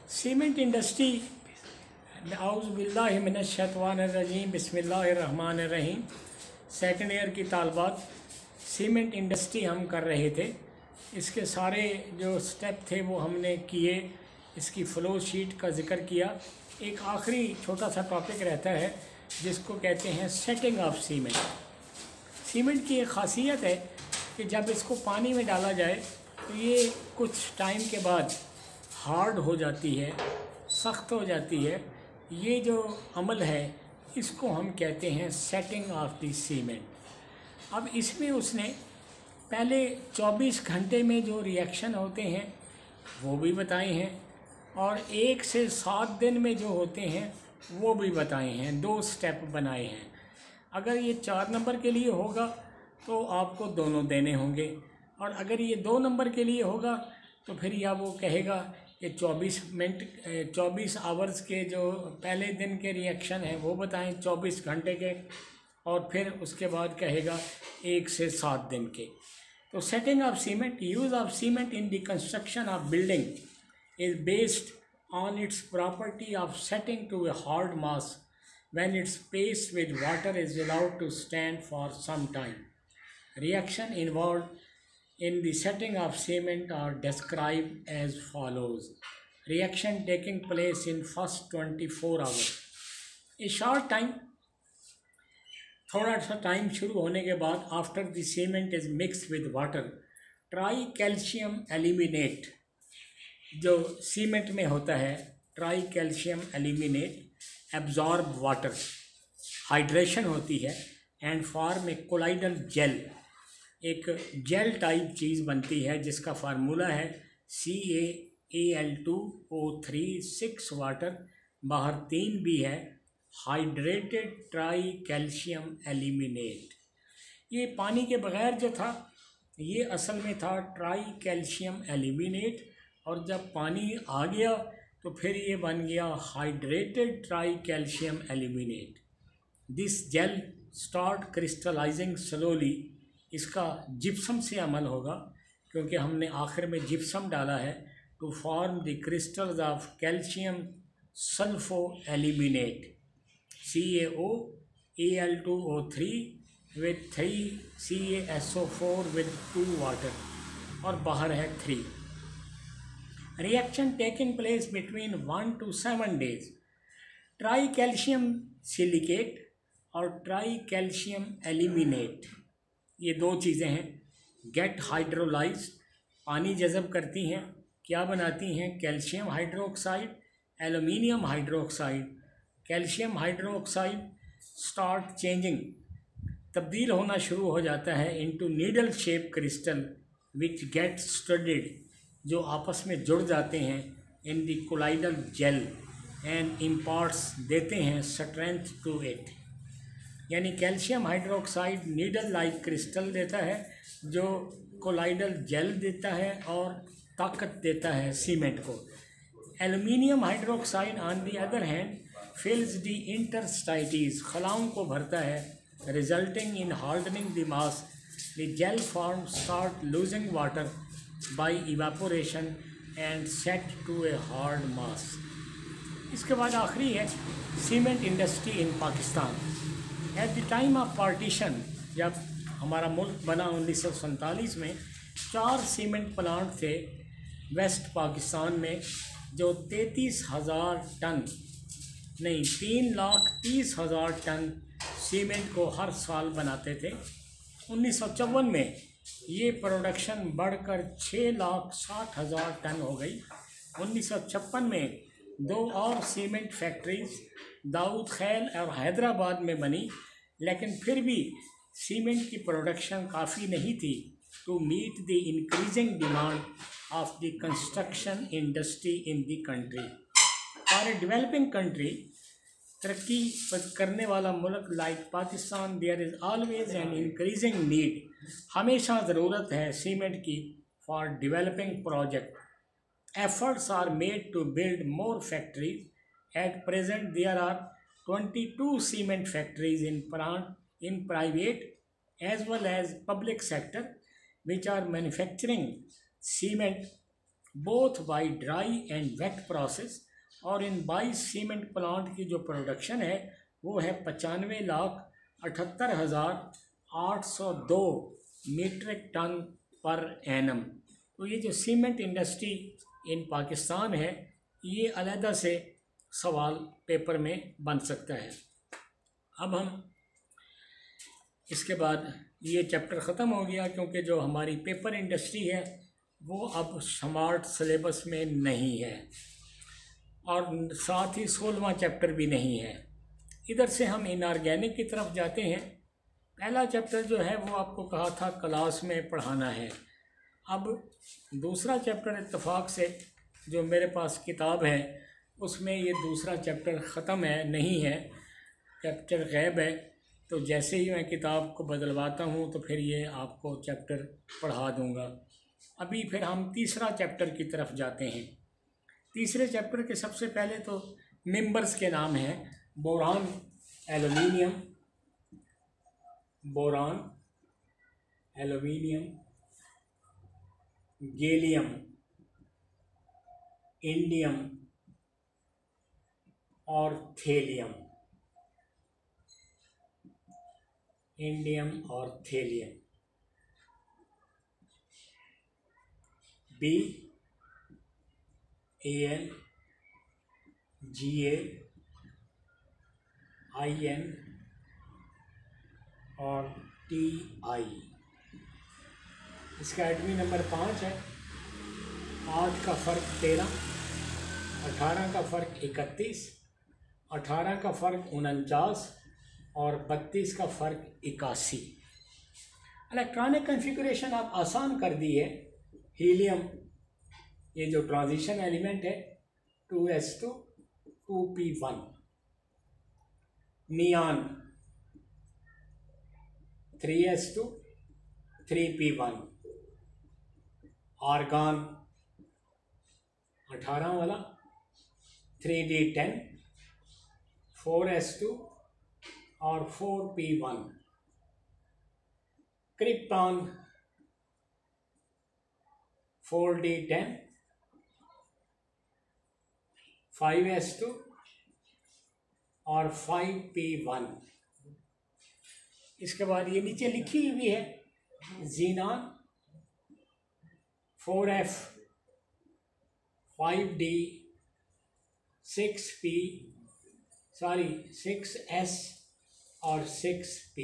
Cement industry औज़ुबिल्लाहिमिनश्शैतानिर्रजीम बिस्मिल्लाहिर्रहमानिर्रहीम। Second year की तालबात cement industry हम कर रहे थे। इसके सारे जो स्टेप थे वो हमने किए, इसकी फ़्लो शीट का ज़िक्र किया। एक आखिरी छोटा सा टॉपिक रहता है जिसको कहते हैं सेटिंग ऑफ सीमेंट। सीमेंट की एक ख़ासियत है कि जब इसको पानी में डाला जाए तो ये कुछ टाइम के बाद हार्ड हो जाती है, सख्त हो जाती है। ये जो अमल है इसको हम कहते हैं सेटिंग ऑफ द सीमेंट। अब इसमें उसने पहले 24 घंटे में जो रिएक्शन होते हैं वो भी बताए हैं, और 1 से 7 दिन में जो होते हैं वो भी बताए हैं। 2 स्टेप बनाए हैं। अगर ये 4 नंबर के लिए होगा तो आपको दोनों देने होंगे, और अगर ये 2 नंबर के लिए होगा तो फिर या वो कहेगा कि 24 आवर्स के जो पहले दिन के रिएक्शन हैं वो बताएं 24 घंटे के, और फिर उसके बाद कहेगा 1 से 7 दिन के। तो setting of cement, use of cement in the construction of building is based on its property of setting to a hard mass when its paste with water is allowed to stand for some time. Reaction involved in the setting of cement are described as follows. Reaction taking place in first 24 hours. A short time, थोड़ा सा time शुरू होने के बाद, after the cement is mix with water, tri calcium aluminate जो cement में होता है, tri calcium aluminate absorb water, hydration होती है, and form a colloidal gel, एक जेल टाइप चीज़ बनती है जिसका फार्मूला है CaAl2O3 6 वाटर, बाहर 3 भी है, हाइड्रेटेड ट्राई कैल्शियम एल्यूमिनेट। ये पानी के बगैर जो था ये असल में था ट्राई कैल्शियम एल्यूमिनेट, और जब पानी आ गया तो फिर ये बन गया hydrated tri calcium aluminate. This gel start crystallizing slowly, इसका जिप्सम से अमल होगा क्योंकि हमने आखिर में जिप्सम डाला है, to form the crystals of calcium sulpho aluminate CaOAl2O3 with 3 CaSO4 with 2 water, और बाहर है 3। Reaction taking place between 1 to 7 days। Tri calcium silicate और ट्राई कैल्शियम एल्यूमिनेट, ये 2 चीज़ें हैं। गेट हाइड्रोलाइज, पानी जज़ब करती हैं, क्या बनाती हैं? Calcium hydroxide, aluminium hydroxide. Calcium hydroxide start changing, तब्दील होना शुरू हो जाता है into needle shape crystal which get studded, जो आपस में जुड़ जाते हैं in the colloidal gel, and imparts देते हैं स्ट्रेंथ टू इट। यानी calcium hydroxide needle like crystal देता है जो कोलाइडल जेल देता है और ताकत देता है सीमेंट को। Aluminium hydroxide on the other hand fills the interstices, खलाओं को भरता है, resulting in hardening the mass. The gel form start losing water by evaporation and set to a hard mass. इसके बाद आखिरी है cement industry in Pakistan. At the time of partition, जब हमारा मुल्क बना 1947 में, 4 सीमेंट प्लांट थे वेस्ट पाकिस्तान में जो 3,30,000 टन सीमेंट को हर साल बनाते थे। 1954 में ये प्रोडक्शन बढ़कर 6,60,000 टन हो गई। 1956 में 2 और सीमेंट फैक्ट्रीज दाऊद खैल और हैदराबाद में बनी, लेकिन फिर भी सीमेंट की प्रोडक्शन काफ़ी नहीं थी to meet the increasing demand of the construction industry in the country. For a developing country, तरक्की करने वाला मुल्क like Pakistan, there is always an increasing need, हमेशा ज़रूरत है सीमेंट की for developing project. Efforts are made to build more factories. At present there are 22 cement factories in private as well as public sector which are manufacturing cement both by dry and weight process. और इन 22 cement plant की जो production है वो है 95,78,802 metric ton per annum. तो ये जो cement industry in Pakistan है ये अलहदा से सवाल पेपर में बन सकता है। अब हम इसके बाद ये चैप्टर ख़त्म हो गया, क्योंकि जो हमारी पेपर इंडस्ट्री है वो अब स्मार्ट सिलेबस में नहीं है और साथ ही 16वां चैप्टर भी नहीं है। इधर से हम इनऑर्गेनिक की तरफ जाते हैं। पहला चैप्टर जो है वो आपको कहा था क्लास में पढ़ाना है। अब दूसरा चैप्टर इत्तेफाक से जो मेरे पास किताब है उसमें ये दूसरा चैप्टर ख़त्म है, नहीं है, चैप्टर गैब है। तो जैसे ही मैं किताब को बदलवाता हूँ तो फिर ये आपको चैप्टर पढ़ा दूँगा। अभी फिर हम तीसरा चैप्टर की तरफ जाते हैं। तीसरे चैप्टर के सबसे पहले तो मेंबर्स के नाम हैं boron, aluminium, boron, aluminium, gallium, indium और थेलियम। इंडियम और thallium. B, AN, GA, IN और TI। इसका एटमी नंबर 5 है। 8 का फ़र्क 13, 18 का फ़र्क 31, 18 का फ़र्क 49 और 32 का फ़र्क 81। इलेक्ट्रॉनिक कॉन्फ़िगरेशन आप आसान कर दी है। हीलियम, ये जो ट्रांजिशन एलिमेंट है 2s2 2p1। नियान 3s2 3p1। Argon 18 वाला 3d10 4s2 और 4p1। क्रिप्टॉन 4d10 5s2 और 5p1। इसके बाद ये नीचे लिखी हुई है जीनान 4f 5d 6s और 6p।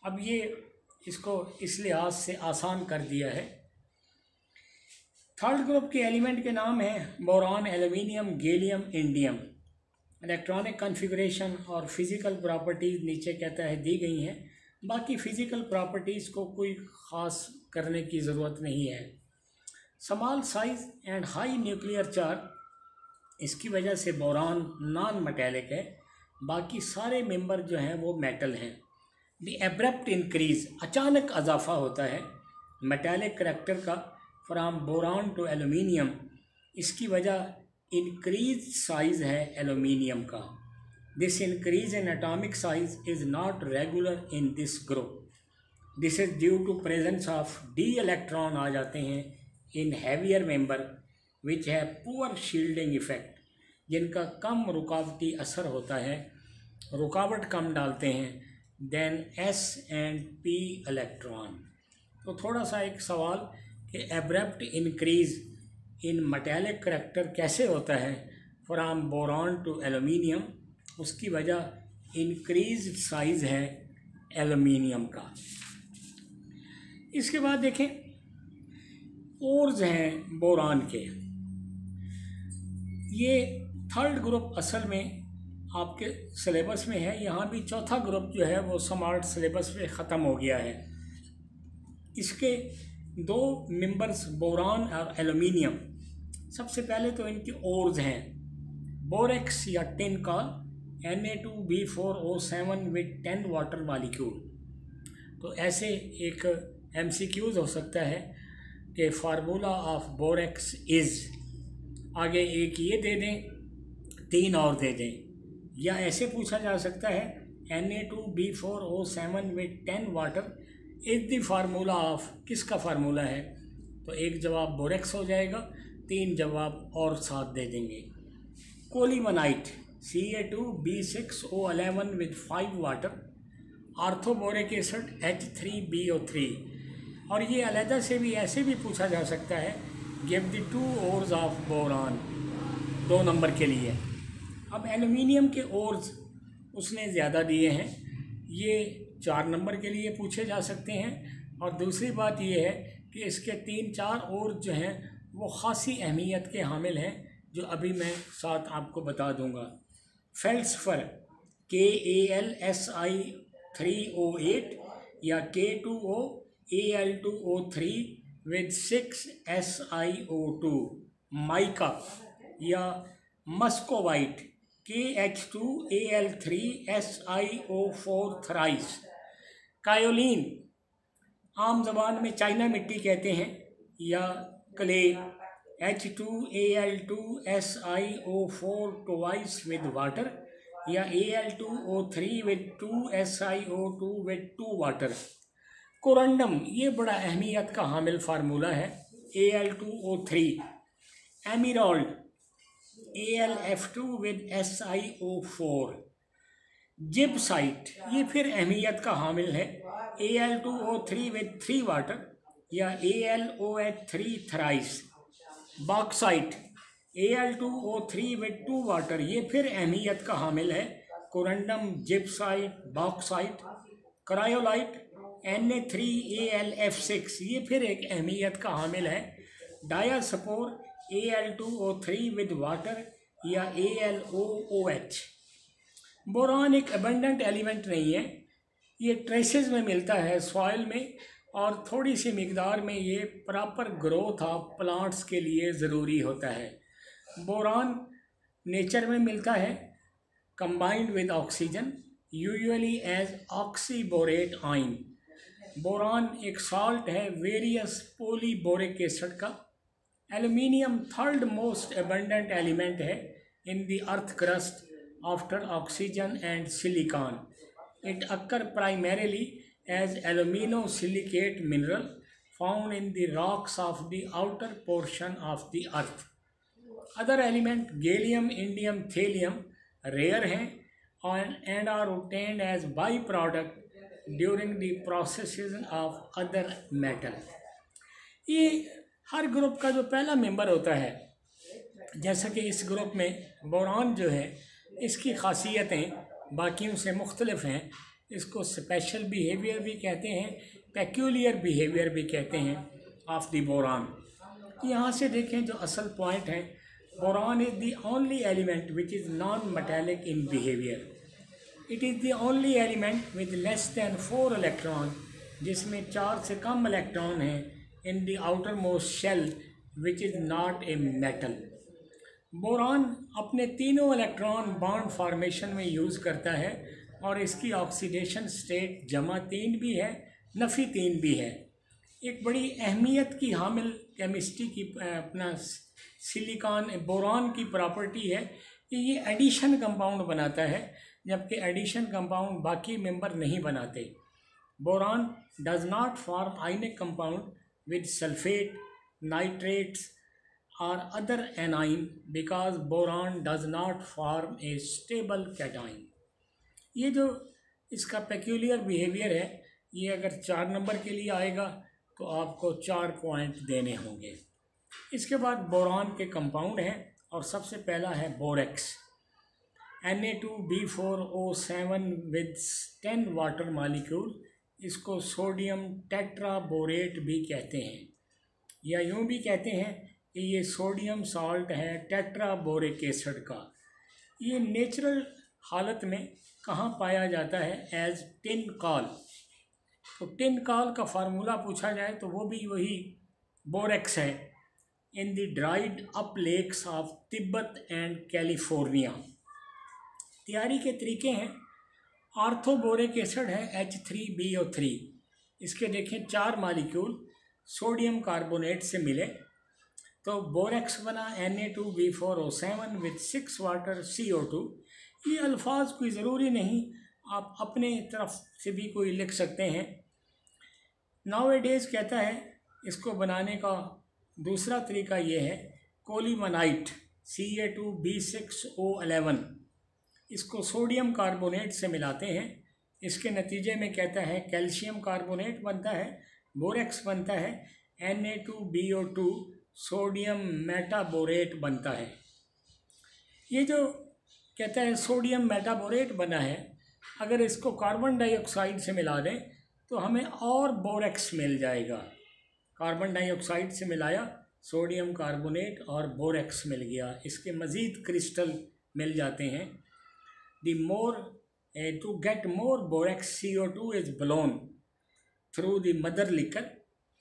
अब ये इसको इस लिहाज से आसान कर दिया है। थर्ड ग्रुप के एलिमेंट के नाम हैं boron, aluminium, gallium, indium. Electronic configuration और फिज़िकल प्रॉपर्टीज़ नीचे कहता है दी गई हैं। बाकी फ़िज़िकल प्रॉपर्टीज़ को कोई ख़ास करने की ज़रूरत नहीं है। Small size and high nuclear charge, इसकी वजह से बोरान नॉन मेटेलिक है, बाकी सारे मेंबर जो हैं वो मेटल हैं। द एब्रप्ट इंक्रीज़, अचानक इजाफा होता है मेटेलिक करैक्टर का फ्राम बोरान टू एल्युमिनियम, इसकी वजह इंक्रीज साइज़ है एल्युमिनियम का। This increase in atomic size is not regular in this group. This is due to presence of d electron आ जाते हैं इन हैवियर मेंबर विच है पुअर शील्डिंग इफ़ेक्ट, जिनका कम रुकावटी असर होता है, रुकावट कम डालते हैं then S and P electron. तो थोड़ा सा एक सवाल कि abrupt increase in metallic character कैसे होता है फ्राम बोरान टू एल्युमिनियम, उसकी वजह इंक्रीज साइज़ है एल्युमिनियम का। इसके बाद देखें ओर्स हैं बोरान के, ये थर्ड ग्रुप असल में आपके सिलेबस में है। यहाँ भी चौथा ग्रुप जो है वो स्मार्ट सिलेबस में ख़त्म हो गया है। इसके दो मेंबर्स बोरान और एल्युमिनियम। सबसे पहले तो इनकी ओर्स हैं बोरेक्स या टिन का Na2B4O7 विद 10 वाटर मॉलिक्यूल। तो ऐसे एक MCQs हो सकता है कि फार्मूला ऑफ बोरेक्स इज़, आगे एक ये दे दें 3 और दे दें, या ऐसे पूछा जा सकता है Na2B4O7 with 10 water is the formula of, किसका फार्मूला है, तो एक जवाब बोरेक्स हो जाएगा, 3 जवाब और साथ दे देंगे। Colemanite Ca2B6O11 with 5 water, orthoboric acid H3BO3। और ये अलहदा से भी ऐसे भी पूछा जा सकता है, give the 2 ores of boron, 2 number के लिए। अब एल्युमिनियम के ओर्स उसने ज़्यादा दिए हैं, ये 4 नंबर के लिए पूछे जा सकते हैं। और दूसरी बात ये है कि इसके 3-4 ओर्स जो हैं वो ख़ासी अहमियत के हामिल हैं, जो अभी मैं साथ आपको बता दूंगा। फेल्सफर KAlSi3O8 या K2OAl2O3 विद 6 SiO2। माइका या मस्कोवाइट KH2Al3SiO4 थ्राइस। कायोलिन आम ज़बान में चाइना मिट्टी कहते हैं, या clay H2Al2SiO4 twice with water, या Al2O3 with 2 SiO2 with 2 water. Corundum ये बड़ा अहमियत का हामिल फार्मूला है, Al2O3। एमिरॉल्ड AlF2 with SiO4। Gypsite ये फिर अहमियत का हामिल है, Al2O3 विद 3 वाटर, या AlOH3 thrice. Bauxite Al2O3 with 2 water, ये फिर अहमियत का हामिल है, corundum, gypsite, bauxite. Cryolite Na3AlF6 ये फिर एक अहमियत का हामिल है, डायास्पोर Al2O3 विद वाटर, या AlOH। बोरान एक अबंडेंट एलिमेंट नहीं है, ये ट्रेसेस में मिलता है सॉइल में, और थोड़ी सी मिकदार में ये प्रॉपर ग्रोथ ऑफ प्लांट्स के लिए ज़रूरी होता है। बोरान नेचर में मिलता है combined with oxygen, usually as oxyborate ion. Boron एक सॉल्ट है वेरियस पॉलीबोरिक एसिड का। Aluminium third most abundant element है in the earth crust after oxygen and silicon. It occur primarily as aluminosilicate mineral found in the rocks of the outer portion of the earth. Other element gallium, indium, thallium rare हैं and are obtained as byproduct during the processes of other metal. ये हर group का जो पहला member होता है, जैसा कि इस ग्रुप में बोरान जो है इसकी खासियतें बाकियों से मुख्तलिफ हैं। इसको स्पेशल बिहेवियर भी कहते हैं, पेक्यूलियर बिहेवियर भी कहते हैं ऑफ द बोरान। यहाँ से देखें जो असल पॉइंट है, boron is the only element which is non metallic in behaviour. It is the only element with less than 4 electron, जिसमें 4 से कम इलेक्ट्रॉन हैं in the outer most shell which is not a metal. Boron अपने तीनों electron bond formation में use करता है, और इसकी ऑक्सीडेशन स्टेट जमा 3 भी है, नफ़ी 3 भी है। एक बड़ी अहमियत की हामिल केमिस्ट्री की अपना सिलिकॉन बोरान की प्रॉपर्टी है कि ये एडिशन कंपाउंड बनाता है, जबकि एडिशन कंपाउंड बाकी मेंबर नहीं बनाते। Boron does not form ionic compound with sulphate, nitrates और other anion because boron does not form a stable cation. ये जो इसका पेक्यूलियर बिहेवियर है, ये अगर 4 नंबर के लिए आएगा तो आपको 4 पॉइंट देने होंगे। इसके बाद बोरान के कंपाउंड हैं, और सबसे पहला है borax. Na2B4O7 with 10 water molecule, इसको सोडियम टेट्राबोरेट भी कहते हैं, या यूँ भी कहते हैं कि ये सोडियम सॉल्ट है टेट्राबोरिक एसिड का। ये नेचुरल हालत में कहाँ पाया जाता है? As tincal. तो टिन कॉल का फार्मूला पूछा जाए तो वो भी वही बोरेक्स है, in the dried up lakes of Tibet and California. तैयारी के तरीके हैं, आर्थोबोरिक एसिड है H3BO3, इसके देखें 4 मॉलिक्यूल सोडियम कार्बोनेट से मिले तो बोरेक्स बना Na2B4O7 विद 6 वाटर CO2। ये अल्फाज कोई ज़रूरी नहीं, आप अपने तरफ से भी कोई लिख सकते हैं। नाउ-ए-डेज़ कहता है इसको बनाने का दूसरा तरीका ये है कोलिमनाइट Ca2B6O11, इसको सोडियम कार्बोनेट से मिलाते हैं। इसके नतीजे में कहता है कैल्शियम कार्बोनेट बनता है, बोरेक्स बनता है, Na2BO2 सोडियम मेटाबोरेट बनता है। ये जो कहता है सोडियम मेटाबोरेट बना है, अगर इसको कार्बन डाइऑक्साइड से मिला दें तो हमें और बोरेक्स मिल जाएगा। कार्बन डाइऑक्साइड से मिलाया, सोडियम कार्बोनेट और बोरेक्स मिल गया, इसके मज़ीद क्रिस्टल मिल जाते हैं। To get more borax, CO2 is blown through the mother liquor,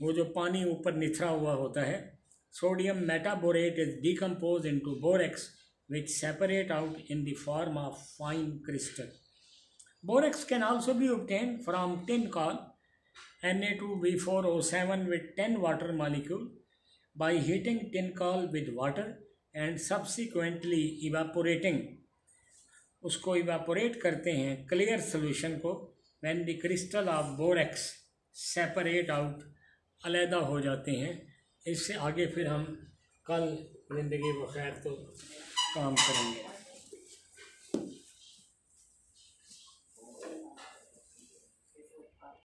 वो जो पानी ऊपर निथरा हुआ होता है। Sodium metaborate is decomposed into borax which separate out in the form of fine crystal. Borax can also be obtained from tin coal, Na2B4O7 with 10 water molecule, by heating tin coal with water and subsequently evaporating, उसको evaporate करते हैं clear solution को, when the crystal of borax separate out, अलहदा हो जाते हैं। इससे आगे फिर हम कल ज़िंदगी बखैर तो काम करेंगे।